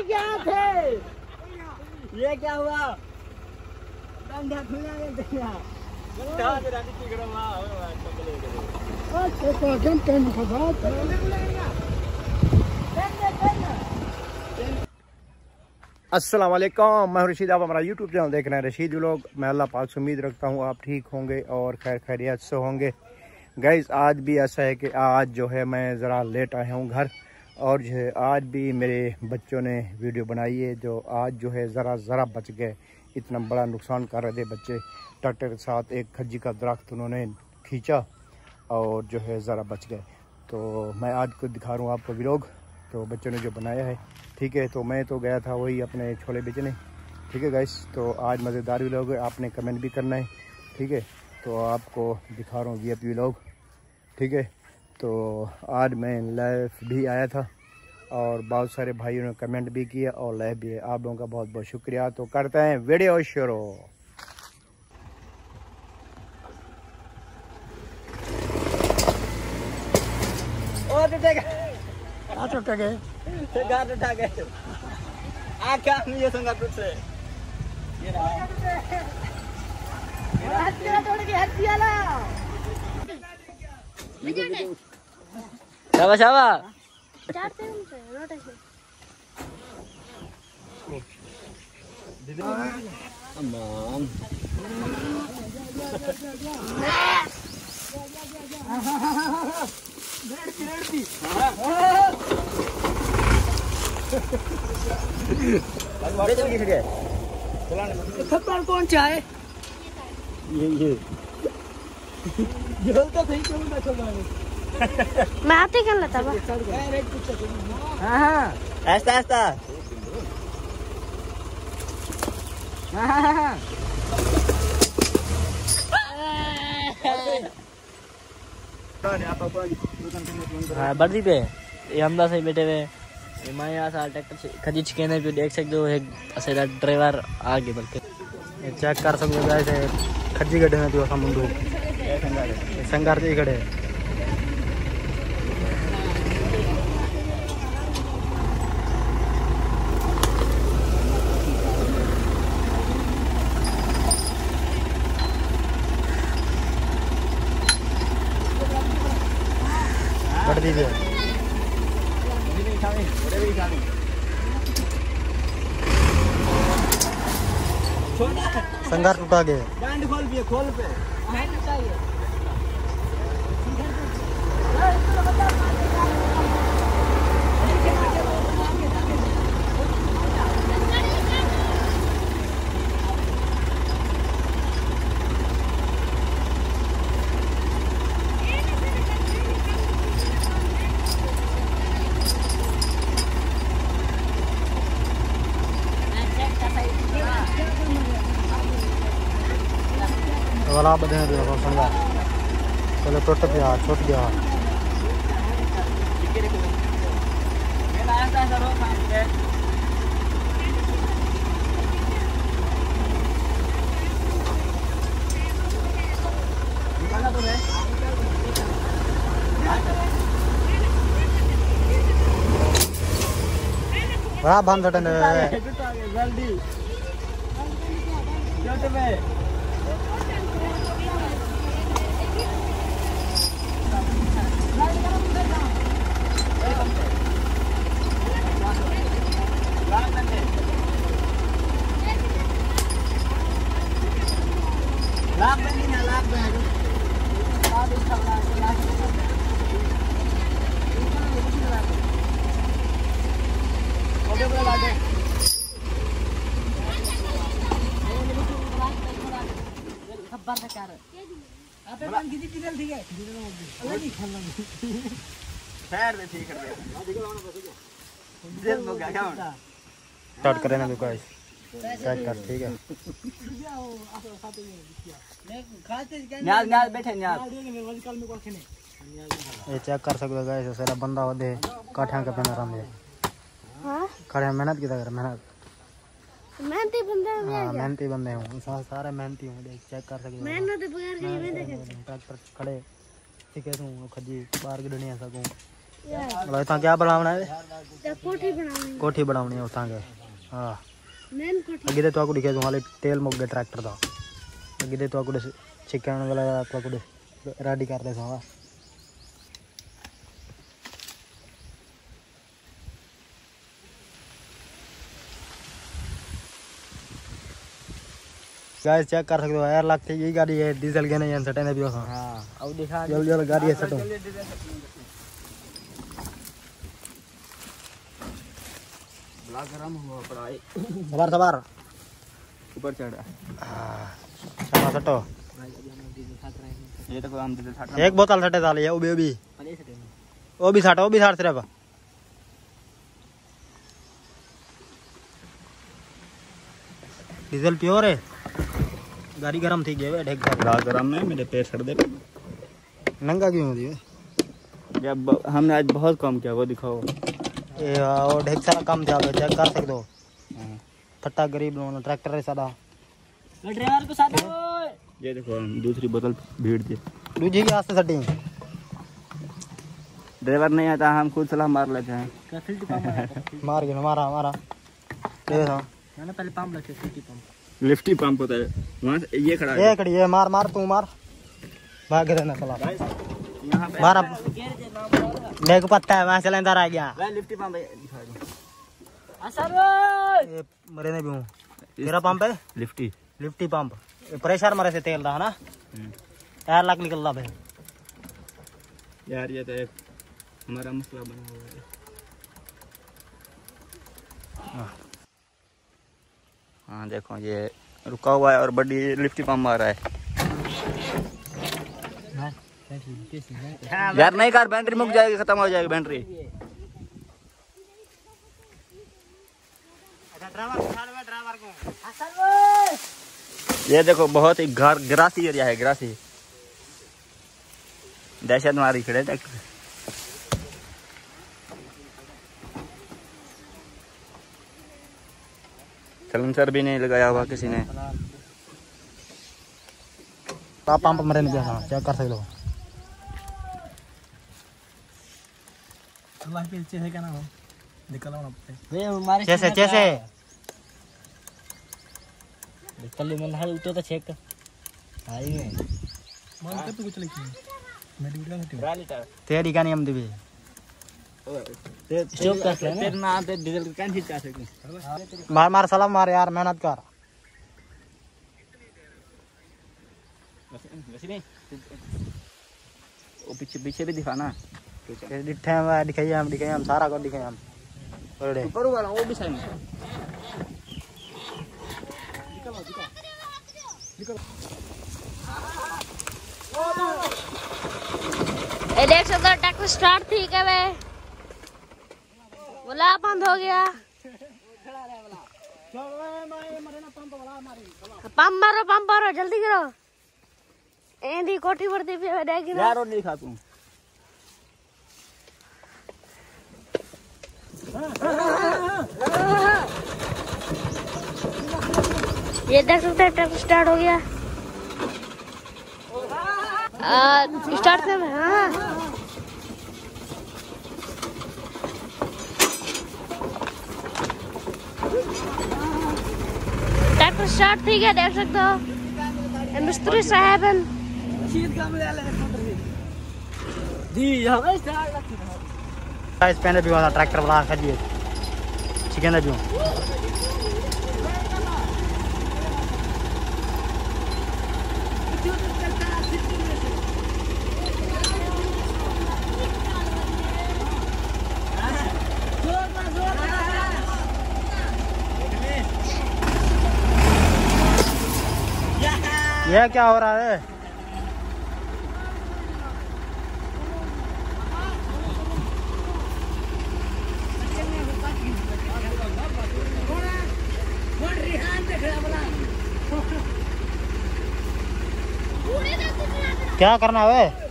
क्या थे? ये क्या हुआ? डंडा खुला है तेरा। अस्सलाम वालेकुम, मैं रशीद। आप हमारा यूट्यूब चैनल देख रहे हैं रशीद व्लॉग। मैं अल्लाह पाक से उम्मीद रखता हूँ आप ठीक होंगे और खैर खैरियत से होंगे। गाइस आज भी ऐसा है कि आज जो है मैं ज़रा लेट आया हूँ घर, और जो है आज भी मेरे बच्चों ने वीडियो बनाई है जो आज जो है ज़रा बच गए। इतना बड़ा नुकसान कर रहे थे बच्चे, ट्रैक्टर के साथ एक खज्जी का दरख्त उन्होंने खींचा और जो है ज़रा बच गए। तो मैं आज को दिखा रहा हूँ आपको व्लॉग, तो बच्चों ने जो बनाया है। ठीक है, तो मैं तो गया था वही अपने छोले बेचने। ठीक है गाइस, तो आज मज़ेदार व्लॉग है, आपने कमेंट भी करना है। ठीक है, तो आपको दिखा रहा हूँ वीआईपी व्लॉग। ठीक है, तो आज मैं लाइव भी आया था और बहुत सारे भाइयों ने कमेंट भी किया और लाइव भी है। आप लोगों का बहुत बहुत शुक्रिया। तो करते हैं वीडियो शुरू। शाबाश शाबाश। कौन चाहे ये तो सही मैं आते कर लेता बा। हाँ ऐसा ऐसा बर्दी पे ये हमदा से बैठे हुए मैं यहाँ साल ट्रैक्टर से खजीच के पे देख सकते हो। एक असेला ड्राइवर आगे बल्कि चेक कर सकते हो ऐसे खज्जी गड्ढे में तो मुंडू संगार से खड़े बढ़ दीजिए। संगार टूटा गया। खोल पे वाला बदे संगार चलो टूट गया छूट गया। बड़ा बंद जल्दी स्टार्ट करें ना गाइस, चेक कर। ठीक है, बैठे ये चेक कर सकते हो गाइस। सारा बंदा होदे काठा के पेन रंदे हां खड़े मेहनत की कर मेहनत मेहनती बंदे हैं। हां मेहनती बंदे हूं, सारे मेहनती हूं। देख चेक कर सकते हो मेहनत बगैर के मैं देख ट्रैक्टर खड़े ठीक है। तू खजी बाहर की दुनिया सकूं लो ता क्या बनावना है। कोठी बनानी कोठी बनानी उठांगे। हाँ मेन कोठी अगे तो आपको दिखे तो हाले तेल मुक गए ट्रैक्टर दा अगे तो आपको चिकन वाला तो आपको रेडी कर दे सारा। गाइस चेक कर सकते हो यार लगती है ये गाड़ी है डीजल के नहीं सटने भी हो। हां अब दिखा जल्दी जल्दी गाड़ी है सटो बड़ा गरम हुआ पड़ा है। सवार सवार ऊपर चढ़ रहा हां चलो सटो ये तो हम डीजल छाट एक बोतल सटे डाली है वो भी साठ सिर्फ डीजल प्योर है। गाड़ी गरम थी गई ढेक गरम में मेरे पैर सड़ दे नंगा क्यों होती है जब हमने आज बहुत कम किया वो दिखाओ। ये वो ढेक सारा कम था चेक कर सकते हो। फट्टा गरीब लोग ट्रैक्टर है सादा ड्राइवर को साथ ये देखो हम दूसरी बोतल भीड़ दी दूजी के आस्ते सटी ड्राइवर नहीं आता हम खुद सलाह मार लेते हैं। मार गया हमारा देखो मैंने पहले पंप लगे लिफ्टी पंप होता है वहां से ये खड़ा ये खड़ी है मार तू मार भाग रहना चला यहां पे मार देखो पत्ता है वहां से अंदर आ गया लिफ्टी पंप दिखा दो असर ये मरे ने भी तेरा पंप है लिफ्टी पंप प्रेशर मारे से तेल रहा ना टायर लाख निकल रहा भाई यार ये तो एक हमारा मसला बना हुआ है। हाँ देखो ये रुका हुआ है और बड़ी लिफ्टी पंप आ रहा है। यार नहीं कार बैटरी मुक जाएगी खत्म हो जाएगी बैटरी। ये देखो बहुत ही ग्रासी एरिया है ग्रासी दहशत मारी खड़े ट्रैक्टर सलेंसर भी नहीं लगाया हुआ किसी ने। पंप मरे नहीं गया चेक कर सकते हो। कैसे कल मैंने हाल उठो तो चेक हाई में मान कर कुछ लिखी मेरी वीडियो में तेरी का नियम दिबे स्टॉप कर तेरे ना ते डीजल का कैन खींच सकते मार सलाम मार यार मेहनत कर वैसे नहीं वो पीछे भी दिखाना दिखाइए हम सारा को दिखाइए हम ऊपर वाला वो भी सही ये देख सकते हो ट्रैक्टर स्टार्ट थी क्या वे बोला बंद हो गया पंप मारो जल्दी करो एंदी कोठी वर्दी पे देख ना यार और नहीं दिखा तू ये देख सकते हैं ट्रैक्टर स्टार्ट हो गया स्टार्ट से हाँ ट्रैक्टर स्टार्ट थी क्या देख सकते हो मिस्त्री साहब पहले भी वाला ट्रैक्टर वाला खजिए चिकन जो ये क्या हो रहा है क्या करना है